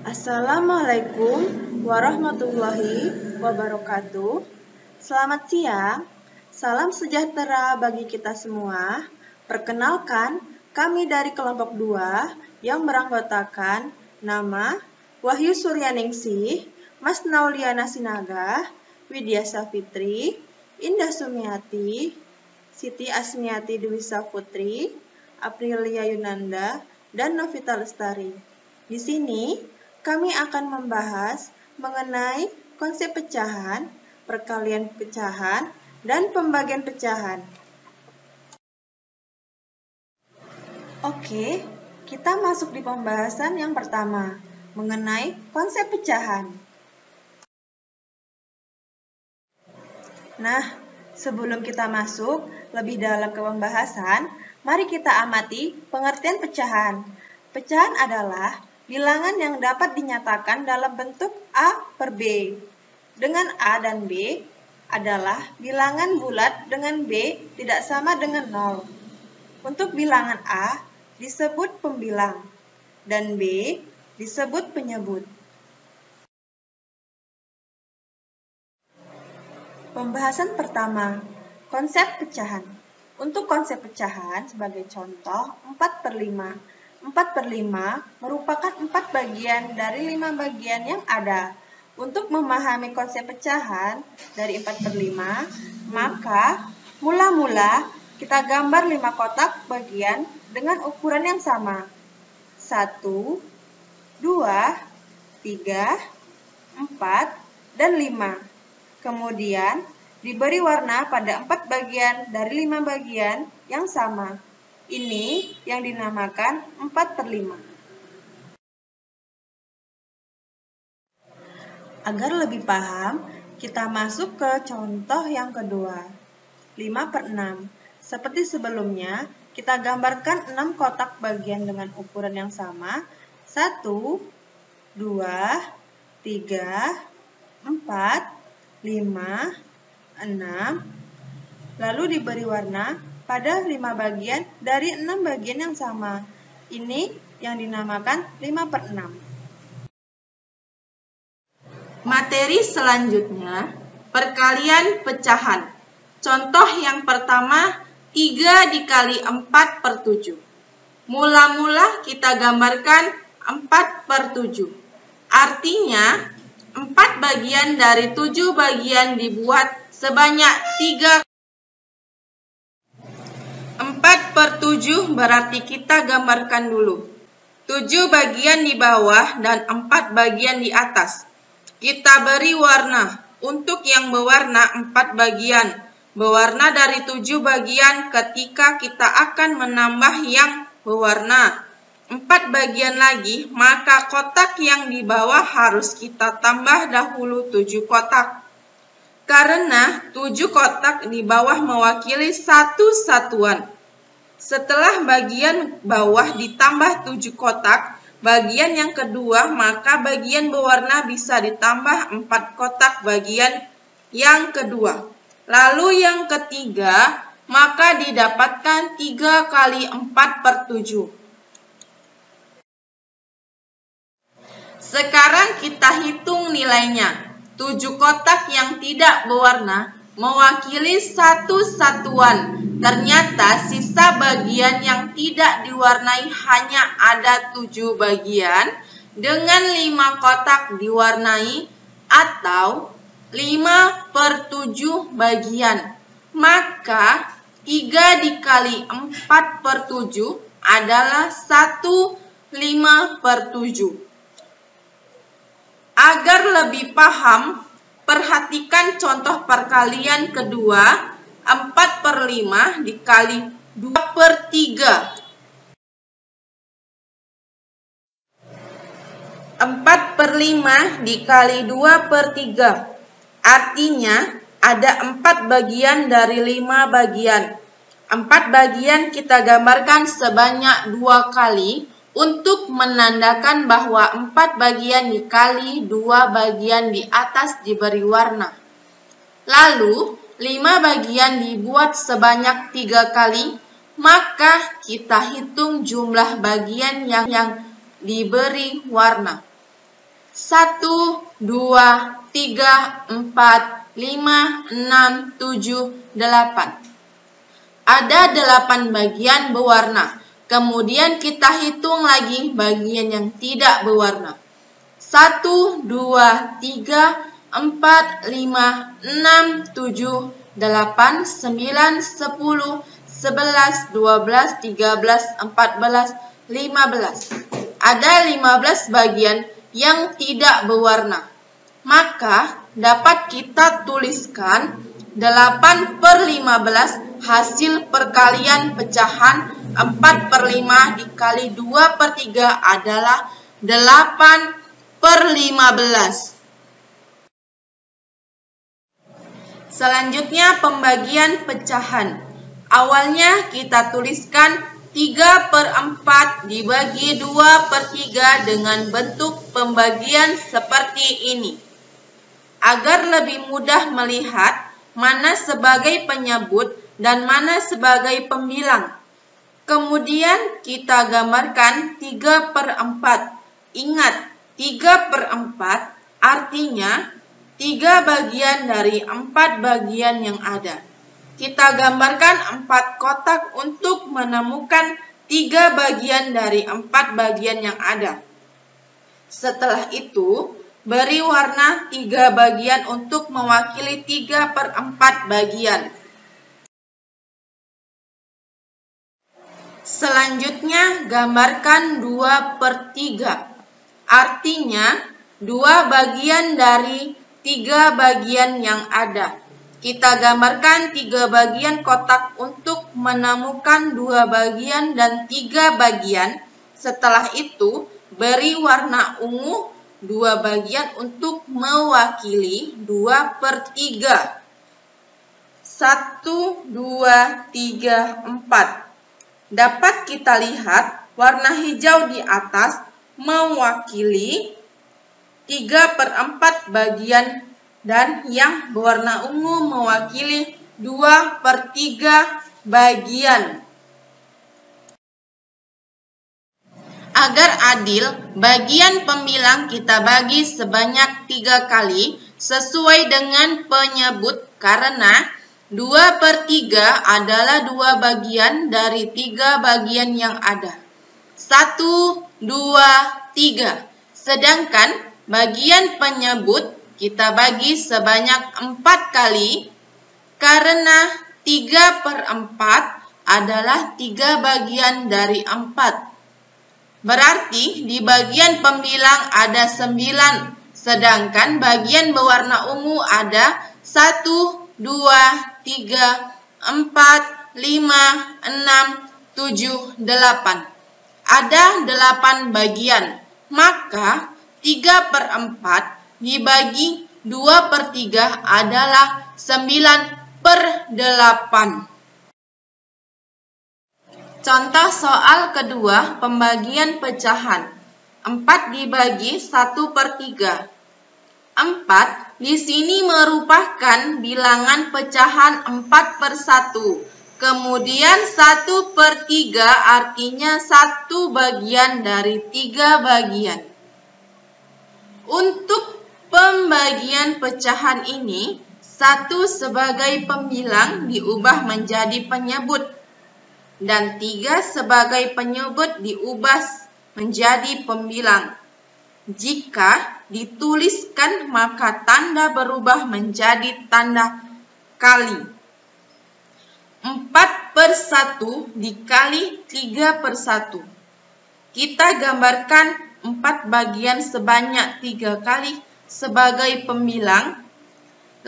Assalamualaikum warahmatullahi wabarakatuh. Selamat siang, salam sejahtera bagi kita semua. Perkenalkan, kami dari kelompok 2 yang beranggotakan nama Wahyu Suryaningsih, Mas Nauliana Sinaga, Widya Safitri, Indah Sumiati, Siti Asmiati Dwisa Putri, Aprilia Yunanda, dan Novita Lestari. Di sini, kami akan membahas mengenai konsep pecahan, perkalian pecahan, dan pembagian pecahan. Oke, kita masuk di pembahasan yang pertama, mengenai konsep pecahan. Nah, sebelum kita masuk lebih dalam ke pembahasan, mari kita amati pengertian pecahan. Pecahan adalah bilangan yang dapat dinyatakan dalam bentuk A per B. Dengan A dan B adalah bilangan bulat dengan B tidak sama dengan 0. Untuk bilangan A disebut pembilang dan B disebut penyebut. Pembahasan pertama, konsep pecahan. Untuk konsep pecahan sebagai contoh 4/5. 4/5 merupakan 4 bagian dari 5 bagian yang ada. Untuk memahami konsep pecahan dari 4/5, maka mula-mula kita gambar 5 kotak bagian dengan ukuran yang sama. 1, 2, 3, 4, dan 5. Kemudian diberi warna pada 4 bagian dari 5 bagian yang sama. Ini yang dinamakan 4/5. Agar lebih paham, kita masuk ke contoh yang kedua, 5/6. Seperti sebelumnya, kita gambarkan 6 kotak bagian dengan ukuran yang sama, 1, 2, 3, 4, 5, 6, lalu diberi warna pada 5 bagian dari 6 bagian yang sama. Ini yang dinamakan 5/6. Materi selanjutnya, perkalian pecahan. Contoh yang pertama, 3 dikali 4/7. Mula-mula kita gambarkan 4/7. Artinya, 4 bagian dari 7 bagian dibuat sebanyak 3. 4/7 berarti kita gambarkan dulu 7 bagian di bawah dan 4 bagian di atas. Kita beri warna. Untuk yang berwarna 4 bagian, berwarna dari 7 bagian ketika kita akan menambah yang berwarna 4 bagian lagi, maka kotak yang di bawah harus kita tambah dahulu 7 kotak. Karena 7 kotak di bawah mewakili satu satuan. Setelah bagian bawah ditambah 7 kotak, bagian yang kedua, maka bagian berwarna bisa ditambah 4 kotak bagian yang kedua. Lalu yang ketiga, maka didapatkan 3 kali 4/7. Sekarang kita hitung nilainya. 7 kotak yang tidak berwarna mewakili satu satuan. Ternyata sisa bagian yang tidak diwarnai hanya ada 7 bagian dengan 5 kotak diwarnai atau 5/7 bagian. Maka 3 dikali 4/7 adalah 1 5/7. Agar lebih paham, perhatikan contoh perkalian kedua, 4/5 dikali 2/3. 4/5 dikali 2/3. Artinya, ada 4 bagian dari 5 bagian. 4 bagian kita gambarkan sebanyak 2 kali untuk menandakan bahwa 4 bagian dikali 2 bagian di atas diberi warna. Lalu, 5 bagian dibuat sebanyak 3 kali, maka kita hitung jumlah bagian yang diberi warna. 1, 2, 3, 4, 5, 6, 7, 8. Ada 8 bagian berwarna. Kemudian kita hitung lagi bagian yang tidak berwarna. 1, 2, 3, 4, 5, 6, 7, 8, 9, 10, 11, 12, 13, 14, 15. Ada 15 bagian yang tidak berwarna. Maka dapat kita tuliskan 8/15 hasil perkalian pecahan 4/5 dikali 2/3 adalah 8/15. Selanjutnya pembagian pecahan. Awalnya kita tuliskan 3/4 dibagi 2/3 dengan bentuk pembagian seperti ini. Agar lebih mudah melihat mana sebagai penyebut dan mana sebagai pembilang. Kemudian kita gambarkan 3/4. Ingat, 3/4 artinya 3 bagian dari 4 bagian yang ada. Kita gambarkan 4 kotak untuk menemukan 3 bagian dari 4 bagian yang ada. Setelah itu, beri warna 3 bagian untuk mewakili 3/4 bagian. Selanjutnya, gambarkan 2/3. Artinya, 2 bagian dari 3 bagian yang ada. Kita gambarkan 3 bagian kotak untuk menemukan 2 bagian dan 3 bagian. Setelah itu, beri warna ungu 2 bagian untuk mewakili 2/3. 1, 2, 3, 4. Dapat kita lihat warna hijau di atas mewakili 3/4 bagian dan yang berwarna ungu mewakili 2/3 bagian. Agar adil, bagian pembilang kita bagi sebanyak 3 kali sesuai dengan penyebut karena 2/3 adalah 2 bagian dari 3 bagian yang ada. 1, 2, 3. Sedangkan bagian penyebut kita bagi sebanyak 4 kali karena 3/4 adalah 3 bagian dari 4. Berarti di bagian pembilang ada 9, sedangkan bagian berwarna ungu ada 1, 2, 3, 4, 5, 6, 7, 8. Ada 8 bagian, maka 3/4 dibagi 2/3 adalah 9/8. Contoh soal kedua, pembagian pecahan. 4 dibagi 1/3. 4 di sini merupakan bilangan pecahan 4/1. Kemudian 1/3 artinya 1 bagian dari 3 bagian. Untuk pembagian pecahan ini, 1 sebagai pembilang diubah menjadi penyebut dan 3 sebagai penyebut diubah menjadi pembilang. Jika dituliskan maka tanda berubah menjadi tanda kali. 4/1 dikali 3/1. Kita gambarkan 4 bagian sebanyak 3 kali sebagai pembilang.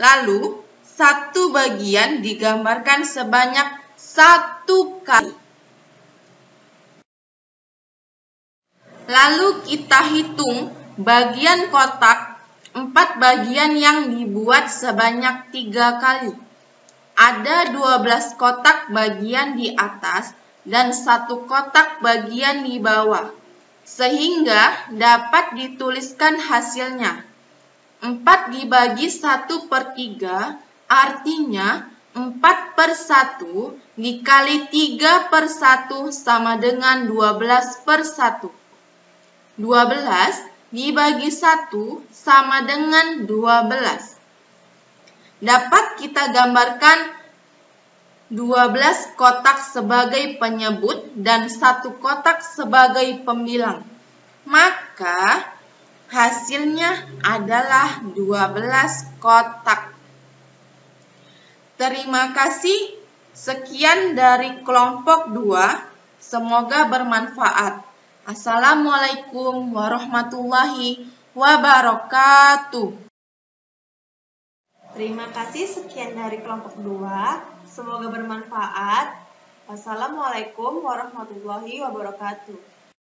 Lalu 1 bagian digambarkan sebanyak 1 kali. Lalu kita hitung bagian kotak 4 bagian yang dibuat sebanyak 3 kali. Ada 12 kotak bagian di atas dan 1 kotak bagian di bawah. Sehingga dapat dituliskan hasilnya. 4 dibagi 1/3 artinya 4/1 dikali 3/1 sama dengan 12/1. 12 dibagi 1 sama dengan 12. Dapat kita gambarkan 12 kotak sebagai penyebut dan 1 kotak sebagai pembilang. Maka hasilnya adalah 12 kotak. Terima kasih. Sekian dari kelompok 2. Semoga bermanfaat. Assalamualaikum warahmatullahi wabarakatuh. Terima kasih, sekian dari kelompok 2. Semoga bermanfaat. Wassalamualaikum warahmatullahi wabarakatuh.